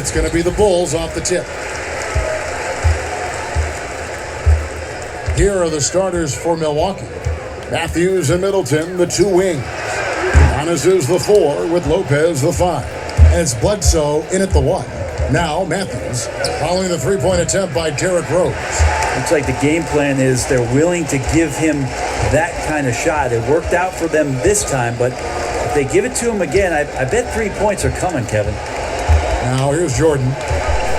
it's going to be the Bulls off the tip. Here are the starters for Milwaukee. Matthews and Middleton, the two wings. Giannis is the 4 with Lopez the 5. And it's Bledsoe in at the 1. Now Matthews following the three-point attempt by Derrick Rose. Looks like the game plan is they're willing to give him that kind of shot. It worked out for them this time, but if they give it to him again, I bet 3 points are coming, Kevin. Now here's Jordan.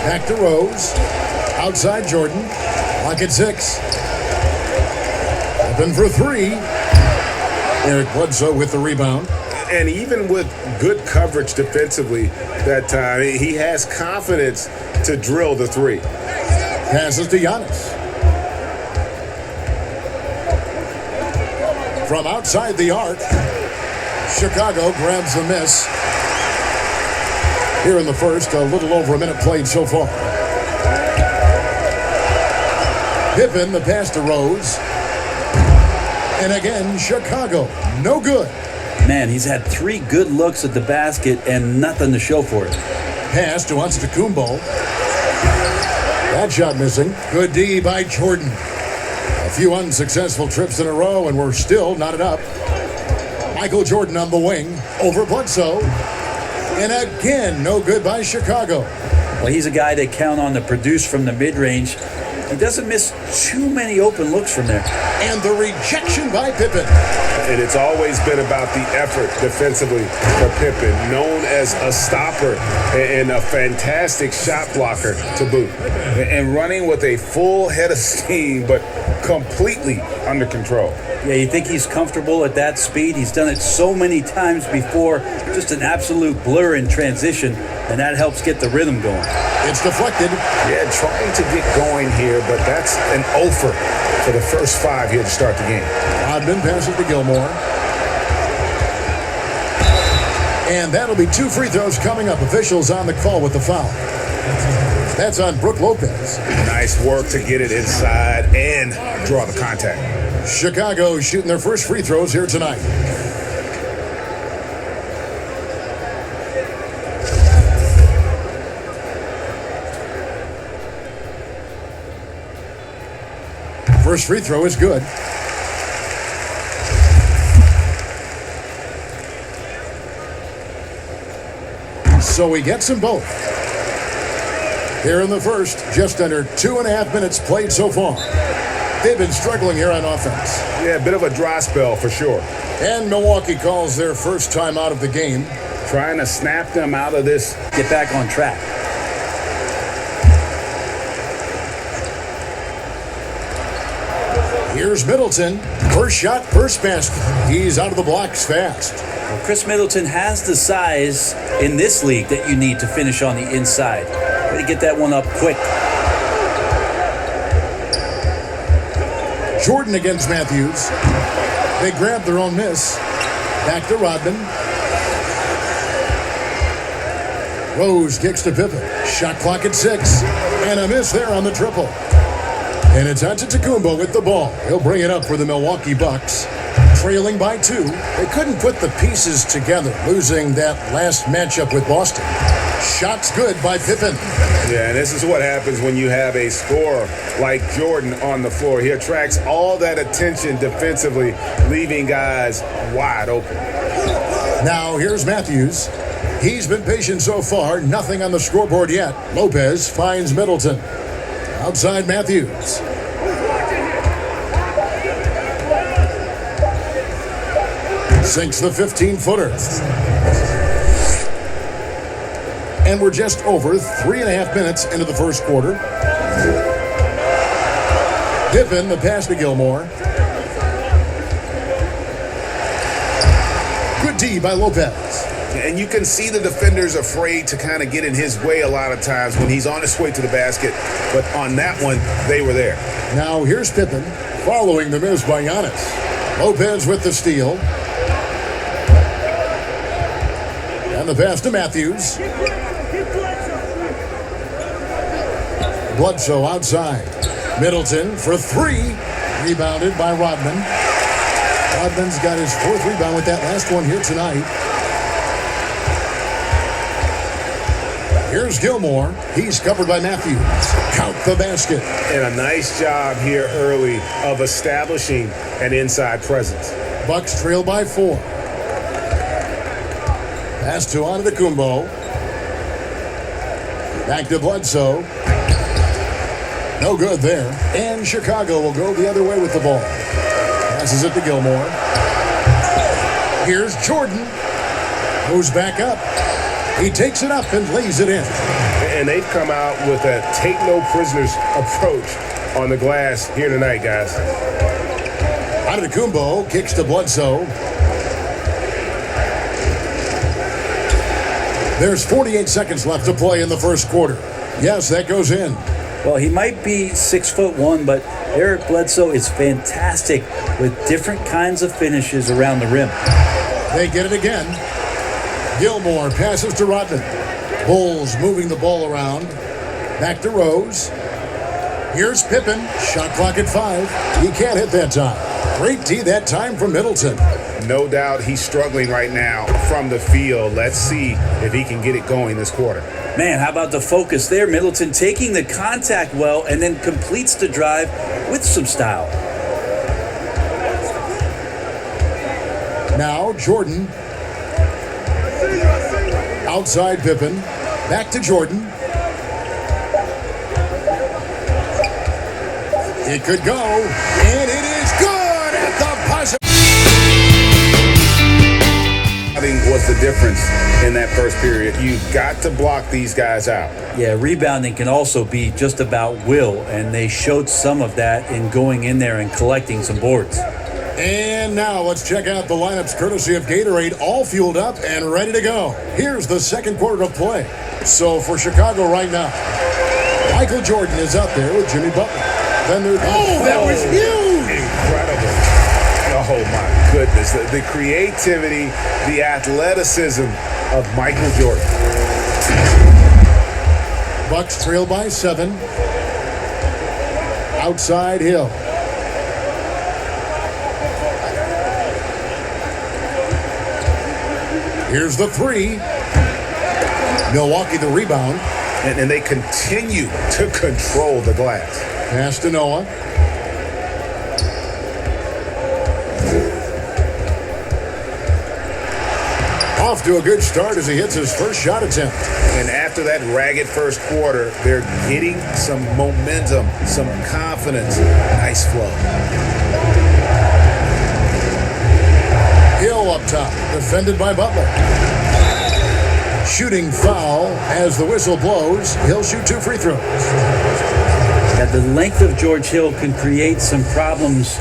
Back to Rose. Outside Jordan. Clock at 6. Open for 3. Eric Bledsoe with the rebound. And even with good coverage defensively that time, he has confidence to drill the 3. Passes to Giannis. From outside the arc, Chicago grabs the miss. Here in the first, a little over a minute played so far. Pippen, the pass to Rose. And again, Chicago, no good. Man, he's had 3 good looks at the basket and nothing to show for it. Pass to Antetokounmpo. That shot missing. Good D by Jordan. A few unsuccessful trips in a row, and we're still knotted up. Michael Jordan on the wing. Over Bledsoe. And again, no good by Chicago. Well, he's a guy they count on to produce from the mid-range. He doesn't miss too many open looks from there. And the rejection by Pippen. And it's always been about the effort defensively for Pippen, known as a stopper and a fantastic shot blocker to boot. And running with a full head of steam, but completely under control. Yeah, you think he's comfortable at that speed? He's done it so many times before. Just an absolute blur in transition, and that helps get the rhythm going. It's deflected. Yeah, trying to get going here, but that's an offer for the first 5 here to start the game. Rodman passes to Gilmore. And that'll be 2 free throws coming up. Officials on the call with the foul. That's on Brook Lopez. Nice work to get it inside and draw the contact. Chicago shooting their first free throws here tonight. First free throw is good. So he gets them both. Here in the first, just under 2.5 minutes played so far. They've been struggling here on offense. Yeah, a bit of a dry spell for sure. And Milwaukee calls their first time out of the game. Trying to snap them out of this. Get back on track. Here's Middleton. First shot, first basket. He's out of the blocks fast. Well, Chris Middleton has the size in this league that you need to finish on the inside. Way to get that one up quick. Jordan against Matthews. They grab their own miss. Back to Rodman. Rose kicks to Pippen. Shot clock at 6. And a miss there on the triple. And it's Antetokounmpo with the ball. He'll bring it up for the Milwaukee Bucks. Trailing by 2. They couldn't put the pieces together, losing that last matchup with Boston. Shots good by Pippen. Yeah, and this is what happens when you have a scorer like Jordan on the floor. He attracts all that attention defensively, leaving guys wide open. Now here's Matthews. He's been patient so far. Nothing on the scoreboard yet. Lopez finds Middleton. Outside Matthews. Sinks the 15-footer. And we're just over 3.5 minutes into the first quarter. Pippen, the pass to Gilmore. Good D by Lopez. And you can see the defenders afraid to kind of get in his way a lot of times when he's on his way to the basket. But on that one, they were there. Now here's Pippen following the miss by Giannis. Lopez with the steal. And the pass to Matthews. Bledsoe outside. Middleton for 3. Rebounded by Rodman. Rodman's got his 4th rebound with that last one here tonight. Here's Gilmore. He's covered by Matthews. Count the basket. And a nice job here early of establishing an inside presence. Bucks trail by 4. Pass to Antetokounmpo. Back to Bledsoe. No good there. And Chicago will go the other way with the ball. Passes it to Gilmore. Here's Jordan. Goes back up. He takes it up and lays it in. And they've come out with a take-no-prisoners approach on the glass here tonight, guys. Antetokounmpo kicks to Bledsoe. There's 48 seconds left to play in the first quarter. Yes, that goes in. Well, he might be 6'1", but Eric Bledsoe is fantastic with different kinds of finishes around the rim. They get it again. Gilmore passes to Rodman. Bulls moving the ball around. Back to Rose. Here's Pippen. Shot clock at 5. He can't hit that time. Great D that time from Middleton. No doubt he's struggling right now from the field. Let's see if he can get it going this quarter. Man, how about the focus there? Middleton taking the contact well and then completes the drive with some style. Now Jordan. Outside Pippen. Back to Jordan. It could go. And it is good at the buzzer. Was the difference in that first period. You've got to block these guys out. Yeah, rebounding can also be just about will, and they showed some of that in going in there and collecting some boards. And now let's check out the lineups courtesy of Gatorade, all fueled up and ready to go. Here's the second quarter of play. So for Chicago right now, Michael Jordan is out there with Jimmy Butler. Then that was huge! Incredible. Oh my goodness. The creativity, the athleticism of Michael Jordan. Bucks trail by 7. Outside Hill. Here's the 3. Milwaukee the rebound. And they continue to control the glass. Pass to Noah. Off to a good start as he hits his first shot attempt. And after that ragged first quarter, they're getting some momentum, some confidence. Nice flow. Hill up top, defended by Butler. Shooting foul as the whistle blows. He'll shoot 2 free throws. Yeah, the length of George Hill can create some problems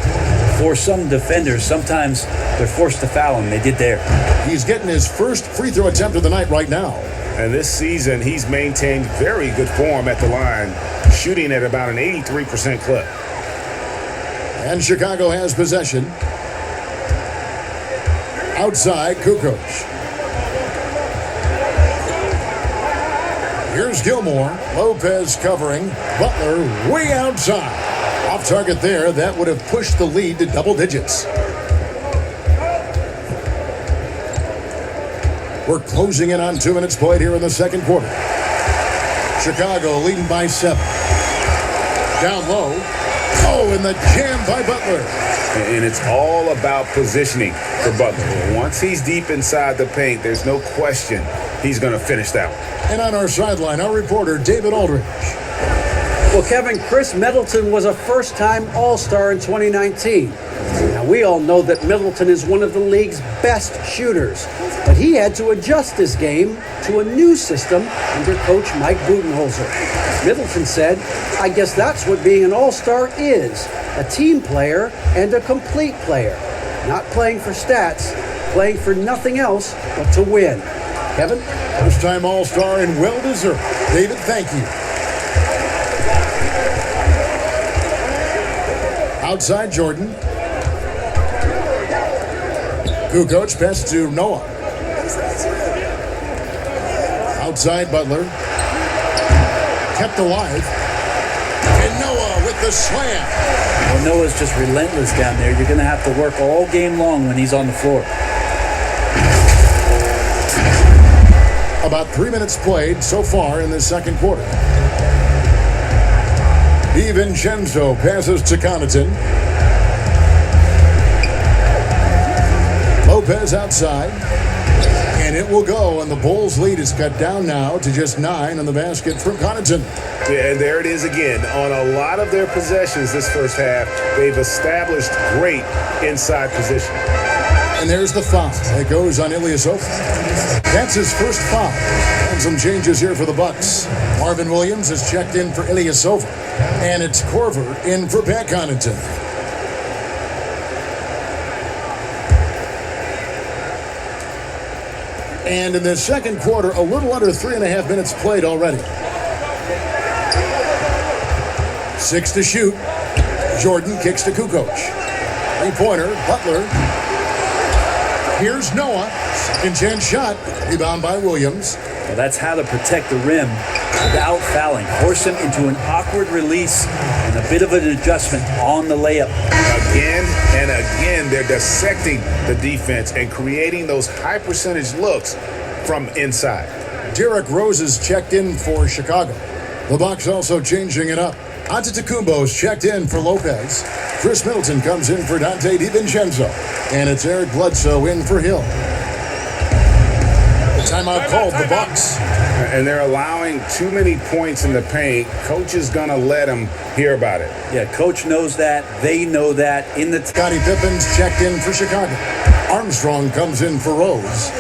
for some defenders. Sometimes they're forced to foul him. They did there. He's getting his first free throw attempt of the night right now. And this season, he's maintained very good form at the line, shooting at about an 83% clip. And Chicago has possession. Outside, Kukoc. Here's Gilmore. Lopez covering. Butler way outside. Off target there. That would have pushed the lead to double digits. We're closing in on 2 minutes played here in the second quarter. Chicago leading by 7. Down low. Oh, and the jam by Butler. And it's all about positioning for Butler. Once he's deep inside the paint, there's no question he's going to finish that one. And on our sideline, our reporter, David Aldridge. Well, Kevin, Chris Middleton was a first-time All-Star in 2019. Now, we all know that Middleton is one of the league's best shooters, but he had to adjust his game to a new system under Coach Mike Budenholzer. Middleton said, "I guess that's what being an All-Star is, a team player and a complete player. Not playing for stats, playing for nothing else but to win." Kevin? First-time All-Star and well-deserved. David, thank you. Outside Jordan. Kukoc pass to Noah. Outside Butler. Kept alive. And Noah with the slam. Well, Noah's just relentless down there. You're going to have to work all game long when he's on the floor. About 3 minutes played so far in the second quarter. DiVincenzo passes to Connaughton. Lopez outside. And it will go, and the Bulls' lead is cut down now to just 9 on the basket from Connaughton. Yeah, and there it is again. On a lot of their possessions this first half, they've established great inside position. And there's the foul that goes on Ilyasova. That's his first foul. And some changes here for the Bucks. Marvin Williams is checked in for Ilyasova. And it's Korver in for Pat Connaughton. And in the second quarter, a little under 3.5 minutes played already. 6 to shoot. Jordan kicks to Kukoc. Three-pointer, Butler. Here's Noah. Second chance shot. Rebound by Williams. Well, that's how to protect the rim without fouling. Force him into an awkward release and a bit of an adjustment on the layup. Again and again, they're dissecting the defense and creating those high percentage looks from inside. Derrick Rose is checked in for Chicago. The Bucks also changing it up. Antetokounmpo's checked in for Lopez. Chris Middleton comes in for Dante DiVincenzo. And it's Eric Bledsoe in for Hill. Timeout called the Bucks. And they're allowing too many points in the paint. Coach is going to let them hear about it. Yeah, coach knows that. They know that. In the Scottie Pippen's checked in for Chicago. Armstrong comes in for Rose.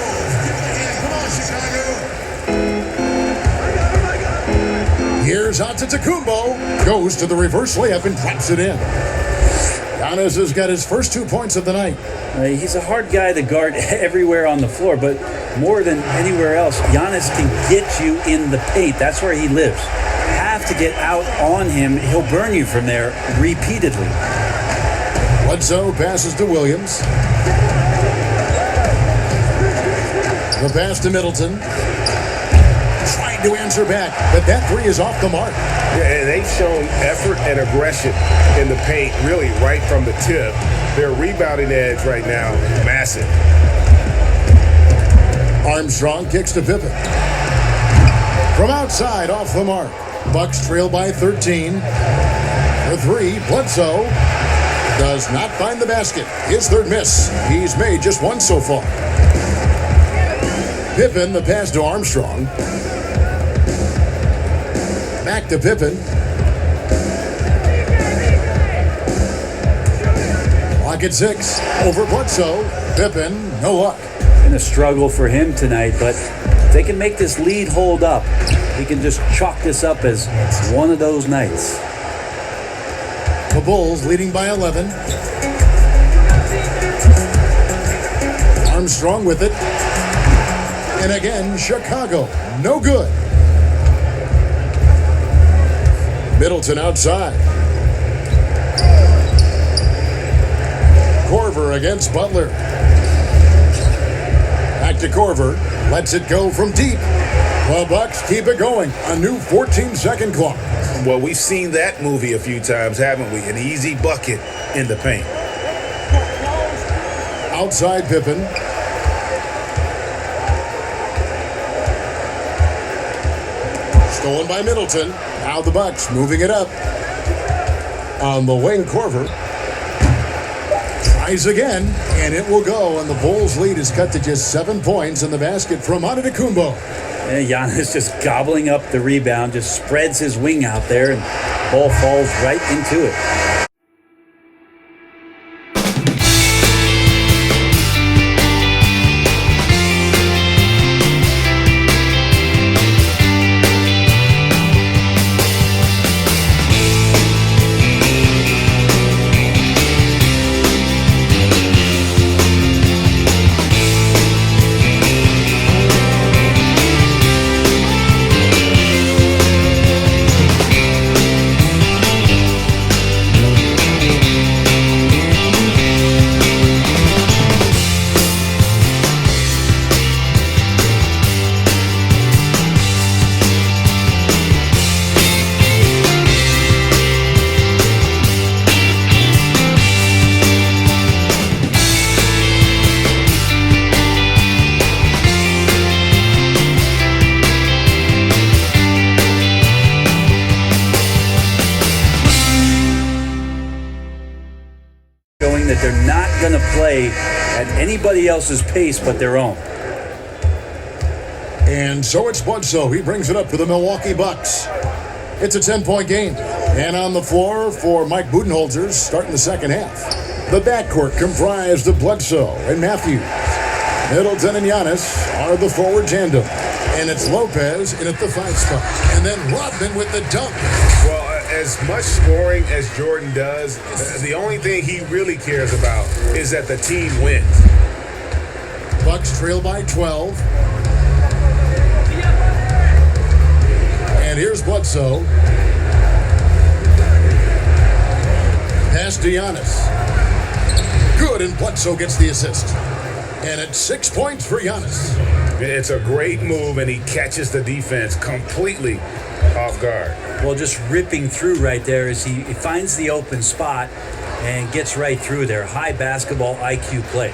Here's Antetokounmpo. Goes to the reverse layup and drops it in. Giannis has got his first 2 points of the night. He's a hard guy to guard everywhere on the floor, but more than anywhere else, Giannis can get you in the paint. That's where he lives. Have to get out on him. He'll burn you from there repeatedly. Bledsoe passes to Williams. The pass to Middleton. Trying to answer back, but that three is off the mark. Yeah, and they've shown effort and aggression in the paint, really right from the tip. Their rebounding edge right now, massive. Armstrong kicks to Pippen. From outside, off the mark. Bucks trail by 13. The three, Bledsoe does not find the basket. His third miss. He's made just one so far. Pippen, the pass to Armstrong. Back to Pippen. Clock at 6. Over Bledsoe. Pippen, no luck. Been a struggle for him tonight, but if they can make this lead hold up, he can just chalk this up as one of those nights. The Bulls leading by 11. Armstrong with it. And again, Chicago, no good. Middleton outside. Korver against Butler. Back to Korver. Lets it go from deep. The Bucks keep it going. A new 14-second clock. Well, we've seen that movie a few times, haven't we? An easy bucket in the paint. Outside Pippen. Stolen by Middleton. Now the Bucks moving it up. On the wing, Korver tries again, and it will go. And the Bulls' lead is cut to just 7 points in the basket from Antetokounmpo. And Giannis just gobbling up the rebound, just spreads his wing out there, and the ball falls right into it. They're not going to play at anybody else's pace but their own. And so it's Bledsoe. He brings it up for the Milwaukee Bucks. It's a 10-point game. And on the floor for Mike Budenholzer starting the second half. The backcourt comprised of Bledsoe and Matthews. Middleton and Giannis are the forward tandem. And it's Lopez in at the 5 spot. And then Rodman with the dunk. Well, as much scoring as Jordan does, the only thing he really cares about is that the team wins. Bucks trail by 12. And here's Bledsoe. Pass to Giannis. Good, and Bledsoe gets the assist. And it's 6 points for Giannis. It's a great move, and he catches the defense completely off guard. Well, just ripping through right there as he finds the open spot and gets right through there. High basketball IQ play.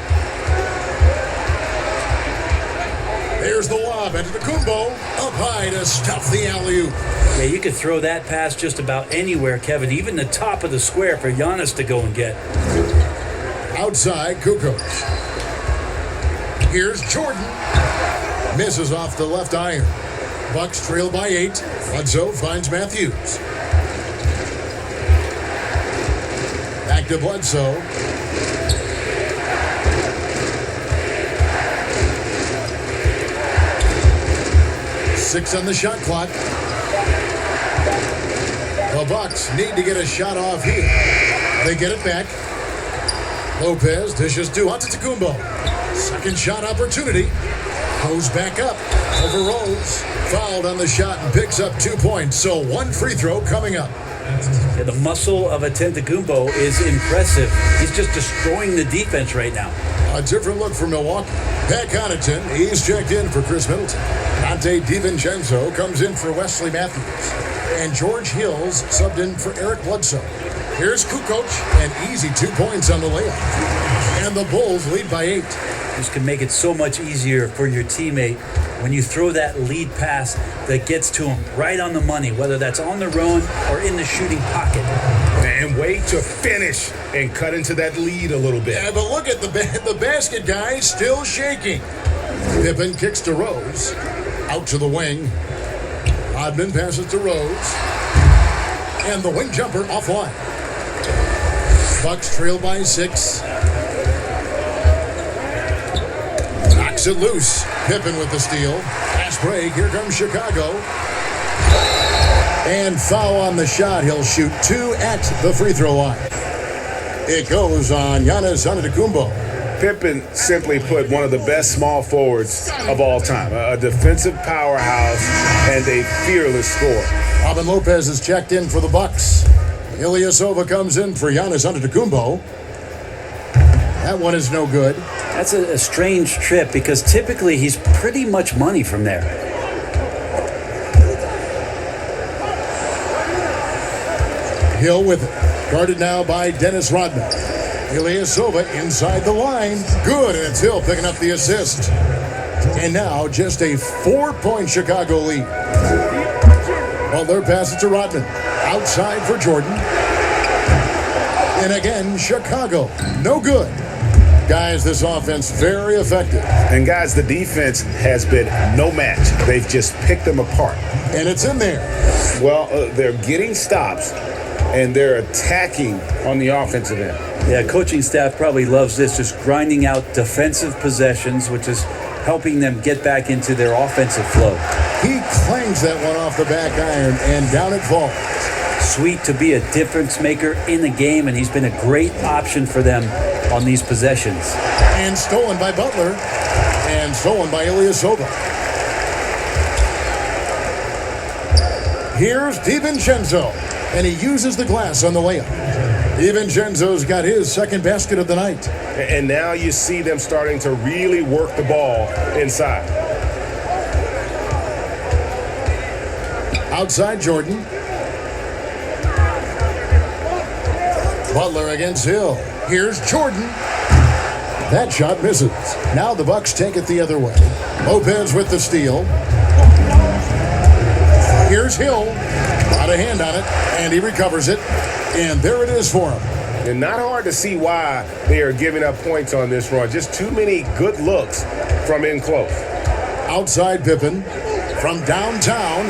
There's the lob into the Kumbo. Up high to stuff the alley-oop. Yeah, you could throw that pass just about anywhere, Kevin, even the top of the square for Giannis to go and get. Outside, Kukoc. Here's Jordan. Misses off the left iron. Bucks trail by 8. Bledsoe finds Matthews. Back to Bledsoe. Six on the shot clock. The Bucks need to get a shot off here. They get it back. Lopez dishes to Antetokounmpo. Second shot opportunity. Goes back up. Over Rose. Fouled on the shot and picks up 2 points. So one free throw coming up. Yeah, the muscle of Antetokounmpo is impressive. He's just destroying the defense right now. A different look for Milwaukee. Pat Connaughton, he's checked in for Chris Middleton. Dante DiVincenzo comes in for Wesley Matthews. And George Hills subbed in for Eric Bledsoe. Here's Kukoc, and easy 2 points on the layup. And the Bulls lead by 8. This can make it so much easier for your teammate when you throw that lead pass that gets to him right on the money, whether that's on the run or in the shooting pocket. And wait to finish and cut into that lead a little bit. Yeah, but look at the basket guy still shaking. Pippen kicks to Rose. Out to the wing. Rodman passes to Rose. And the wing jumper offline. Bucks trail by 6. Knocks it loose. Pippen with the steal. Pass break. Here comes Chicago. And foul on the shot. He'll shoot 2 at the free throw line. It goes on Giannis Antetokounmpo. Pippen simply put one of the best small forwards of all time. A defensive powerhouse and a fearless scorer. Robin Lopez is checked in for the Bucks. Ilyasova comes in for Giannis Antetokounmpo. That one is no good. That's a strange trip because typically he's pretty much money from there. Hill with it. Guarded now by Dennis Rodman. Ilyasova inside the line. Good, and it's Hill picking up the assist. And now just a 4-point Chicago lead. Butler passes to Rodman. Outside for Jordan. And again, Chicago. No good. Guys, this offense very effective. And guys, the defense has been no match. They've just picked them apart. And it's in there. Well, they're getting stops, and they're attacking on the offensive end. Yeah, coaching staff probably loves this, just grinding out defensive possessions, which is helping them get back into their offensive flow. He clangs that one off the back iron, and down it falls. Sweet to be a difference maker in the game, and he's been a great option for them on these possessions. And stolen by Butler. And stolen by Ilyasova. Here's DiVincenzo. And he uses the glass on the layup. DiVincenzo's got his second basket of the night. And now you see them starting to really work the ball inside. Outside Jordan. Butler against Hill. Here's Jordan. That shot misses. Now the Bucks take it the other way. Lopez with the steal. Here's Hill. Got a hand on it, and he recovers it. And there it is for him. And not hard to see why they are giving up points on this run. Just too many good looks from in close. Outside Pippen from downtown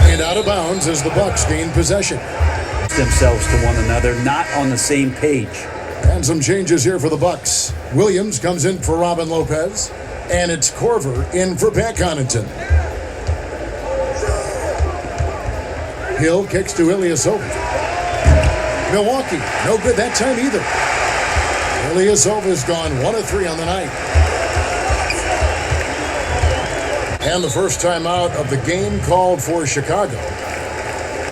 and out of bounds as the Bucks gain possession. Themselves to one another, not on the same page. And some changes here for the Bucks. Williams comes in for Robin Lopez, and it's Corver in for Pat Connaughton. Hill kicks to Ilyasova. Milwaukee, no good that time either. Ilyasova's gone 1 of 3 on the night. And the first time out of the game called for Chicago.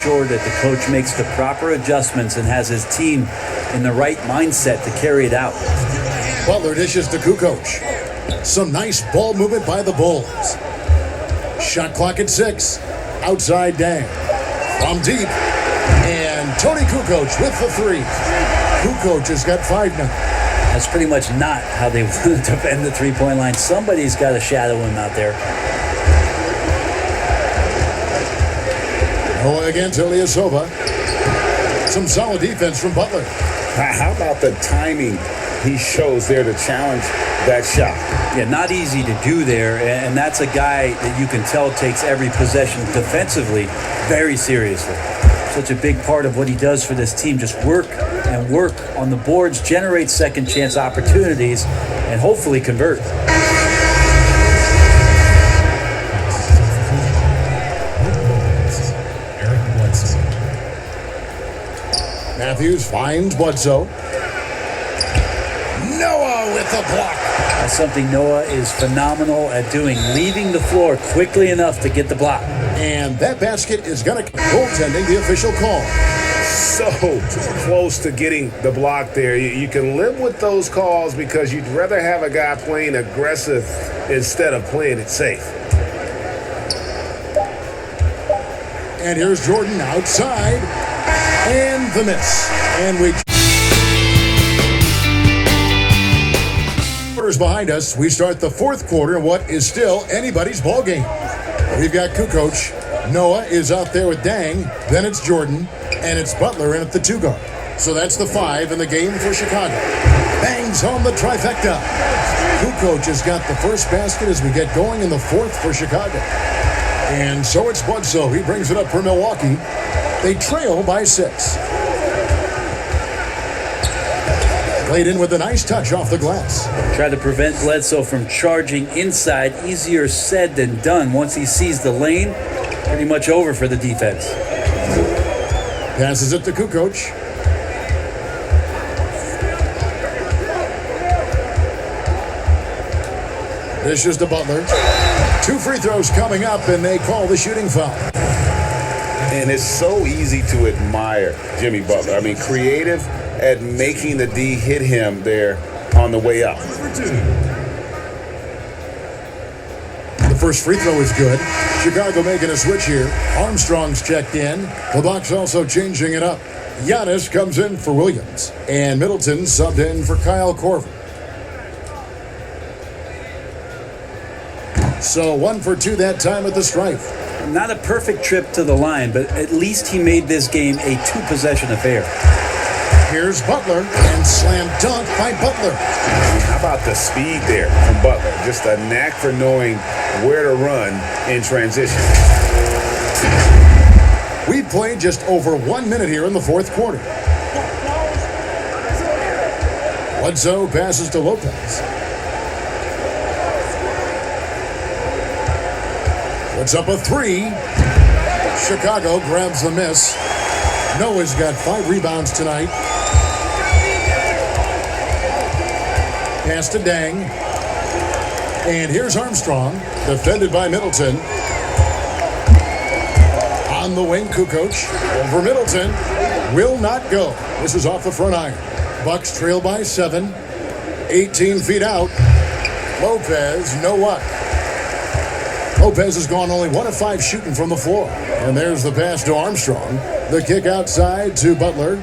Sure that the coach makes the proper adjustments and has his team in the right mindset to carry it out. Butler dishes to Kukoc. Some nice ball movement by the Bulls. Shot clock at 6. Outside Dang. From deep. And Tony Kukoc with the 3. Kukoc has got 5 now. That's pretty much not how they want to defend the three-point line. Somebody's got to shadow him out there. Noah against Ilyasova. Some solid defense from Butler. How about the timing he shows there to challenge that shot? Yeah, not easy to do there, and that's a guy that you can tell takes every possession defensively very seriously. Such a big part of what he does for this team, just work and work on the boards, generate second chance opportunities, and hopefully convert. Matthews finds Bledsoe. Noah with the block. That's something Noah is phenomenal at doing, leaving the floor quickly enough to get the block. And that basket is going to goaltending, the official call. So close to getting the block there. You can live with those calls because you'd rather have a guy playing aggressive instead of playing it safe. And here's Jordan outside. And the miss. And we... Quarters behind us, we start the fourth quarter in what is still anybody's ball game. We've got Kukoc. Noah is out there with Dang. Then it's Jordan. And it's Butler in at the 2 guard. So that's the 5 in the game for Chicago. Bangs home the trifecta. Kukoc has got the first basket as we get going in the fourth for Chicago. And so it's Bledsoe. He brings it up for Milwaukee. They trail by 6. Played in with a nice touch off the glass. Try to prevent Bledsoe from charging inside. Easier said than done. Once he sees the lane, pretty much over for the defense. Passes it to Kukoc. Dishes to Butler. 2 free throws coming up, and they call the shooting foul. And it's so easy to admire Jimmy Butler. I mean, creative at making the D hit him there on the way up. The first free throw is good. Chicago making a switch here. Armstrong's checked in. The Bucks also changing it up. Giannis comes in for Williams. And Middleton subbed in for Kyle Korver. So 1 for 2 that time at the stripe. Not a perfect trip to the line, but at least he made this game a 2-possession affair. Here's Butler, and slam dunk by Butler. How about the speed there from Butler? Just a knack for knowing where to run in transition. We've played just over 1 minute here in the fourth quarter. Bledsoe passes to Lopez. Puts up a 3. Chicago grabs the miss. Noah's got 5 rebounds tonight. Pass to Dang. And here's Armstrong, defended by Middleton. On the wing, Kukoc. Over Middleton. Will not go. This is off the front iron. Bucks trail by 7. 18 feet out. Lopez, no what? Lopez has gone only 1 of 5 shooting from the floor. And there's the pass to Armstrong. The kick outside to Butler.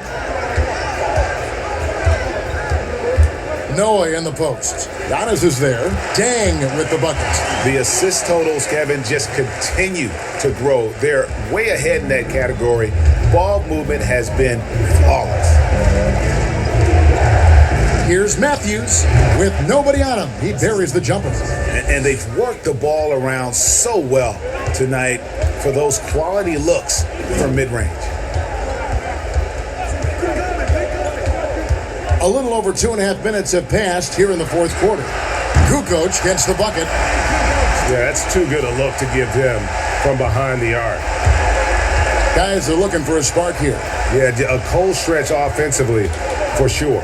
Noah in the post. Giannis is there. Dang with the buckets. The assist totals, Kevin, just continue to grow. They're way ahead in that category. Ball movement has been flawless. Here's Matthews with nobody on him. He buries the jumper. And they've worked the ball around so well tonight for those quality looks from mid-range. A little over 2.5 minutes have passed here in the fourth quarter. Kukoc gets the bucket. Yeah, that's too good a look to give him from behind the arc. Guys are looking for a spark here. Yeah, a cold stretch offensively for sure.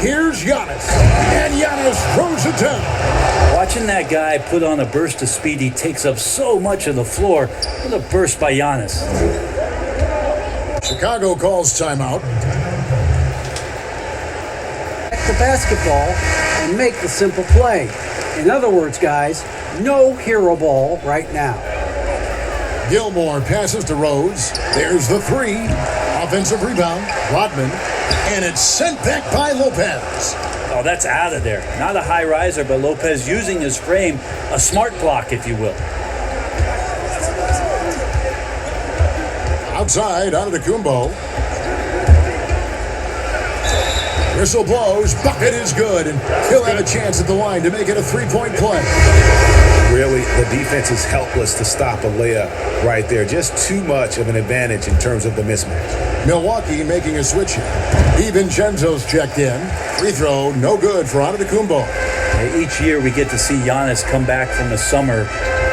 Here's Giannis, and Giannis throws it down. Watching that guy put on a burst of speed, he takes up so much of the floor. What a burst by Giannis. Chicago calls timeout. The basketball and make the simple play. In other words, guys, no hero ball right now. Gilmore passes to Rose. There's the three. Offensive rebound. Rodman. And it's sent back by Lopez. Oh, that's out of there. Not a high riser, but Lopez using his frame, a smart block, if you will. Outside, Antetokounmpo. Whistle blows. Bucket is good. And he'll have a chance at the line to make it a three-point play. Really, the defense is helpless to stop a layup right there. Just too much of an advantage in terms of the mismatch. Milwaukee making a switch here. DiVincenzo's checked in. Free throw, no good for Antetokounmpo. Each year we get to see Giannis come back from the summer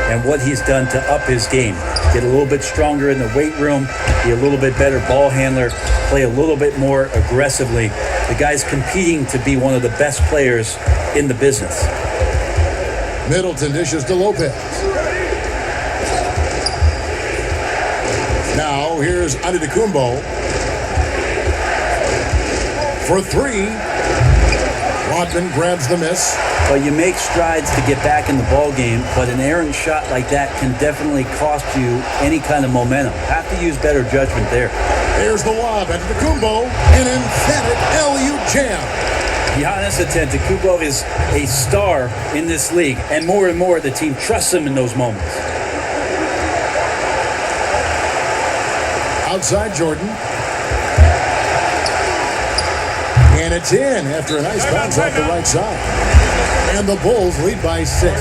and what he's done to up his game. Get a little bit stronger in the weight room, be a little bit better ball handler, play a little bit more aggressively. The guy's competing to be one of the best players in the business. Middleton dishes to Lopez. Now here's Antetokounmpo for three. Rodman grabs the miss. Well, you make strides to get back in the ball game, but an errant shot like that can definitely cost you any kind of momentum. Have to use better judgment there. There's the lob. Antetokounmpo, an emphatic LU jam. Giannis Antetokounmpo is a star in this league, and more the team trusts him in those moments. Outside Jordan. And it's in after a nice bounce off the right side. And the Bulls lead by 6.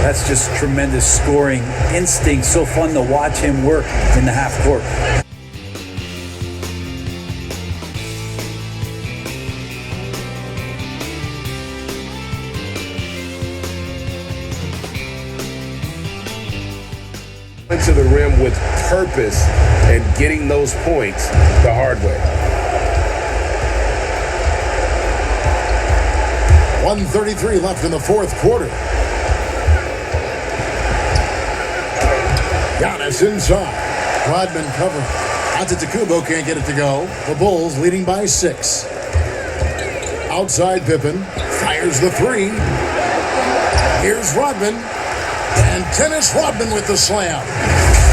That's just tremendous scoring instinct. So fun to watch him work in the half court. To the rim with purpose and getting those points the hard way. 1:33 left in the fourth quarter. Giannis inside. Rodman covering. Antetokounmpo can't get it to go. The Bulls leading by 6. Outside Pippen. Fires the three. Here's Rodman. And Dennis Rodman with the slam.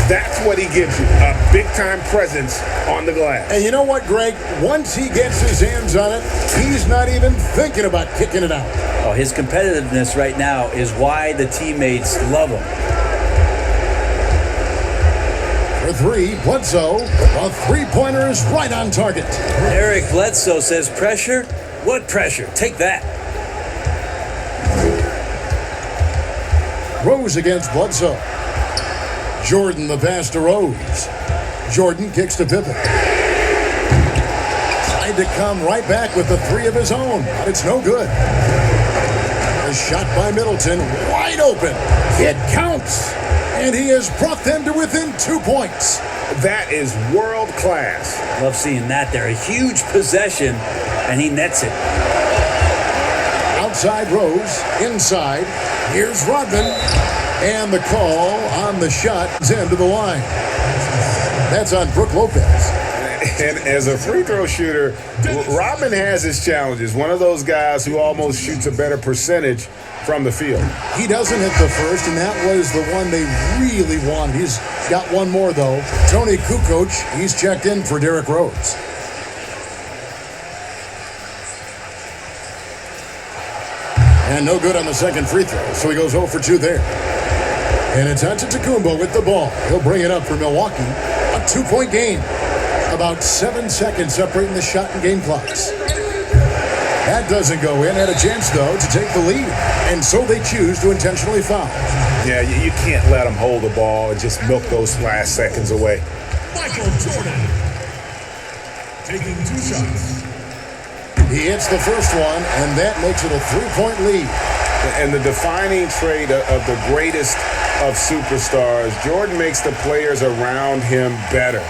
That's what he gives you, a big-time presence on the glass. And you know what, Greg? Once he gets his hands on it, he's not even thinking about kicking it out. Oh, his competitiveness right now is why the teammates love him. For three, Bledsoe. A three-pointer is right on target. Eric Bledsoe says, pressure? What pressure? Take that. Rose against Bledsoe. Jordan the pass to Rose. Jordan kicks to Pippen. Tried to come right back with the three of his own, but it's no good. A shot by Middleton, wide open. It counts. And he has brought them to within 2 points. That is world class. Love seeing that there. A huge possession, and he nets it. Outside Rose, inside. Here's Rodman. And the call on the shot is into the line. That's on Brook Lopez. And as a free throw shooter, Rodman has his challenges. One of those guys who almost shoots a better percentage from the field. He doesn't hit the first, and that was the one they really wanted. He's got one more, though. Tony Kukoc, he's checked in for Derrick Rose. And no good on the second free throw, so he goes 0 for 2 there. And it's Antetokounmpo with the ball. He'll bring it up for Milwaukee. A 2-point game. About 7 seconds separating the shot and game clocks. That doesn't go in. Had a chance, though, to take the lead. And so they choose to intentionally foul. Yeah, you can't let them hold the ball and just milk those last seconds away. Michael Jordan taking 2 shots. He hits the first one, and that makes it a 3-point lead. And the defining trait of the greatest of superstars, Jordan makes the players around him better,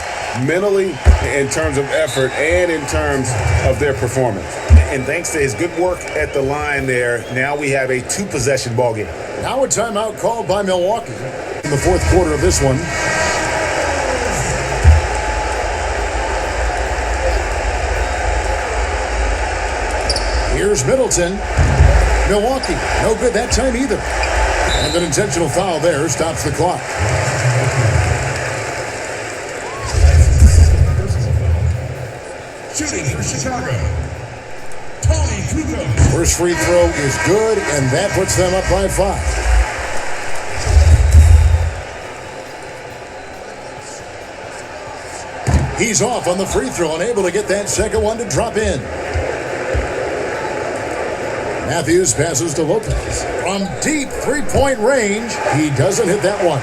mentally, in terms of effort, and in terms of their performance. And thanks to his good work at the line there, now we have a 2-possession ball game. Now a timeout called by Milwaukee in the fourth quarter of this one. Here's Middleton. Milwaukee, no good that time either. And an intentional foul there stops the clock. Shooting for Chicago, Tony Kukoc. First free throw is good, and that puts them up by 5. He's off on the free throw, unable to get that second one to drop in. Matthews passes to Lopez. From deep 3-point range, he doesn't hit that one.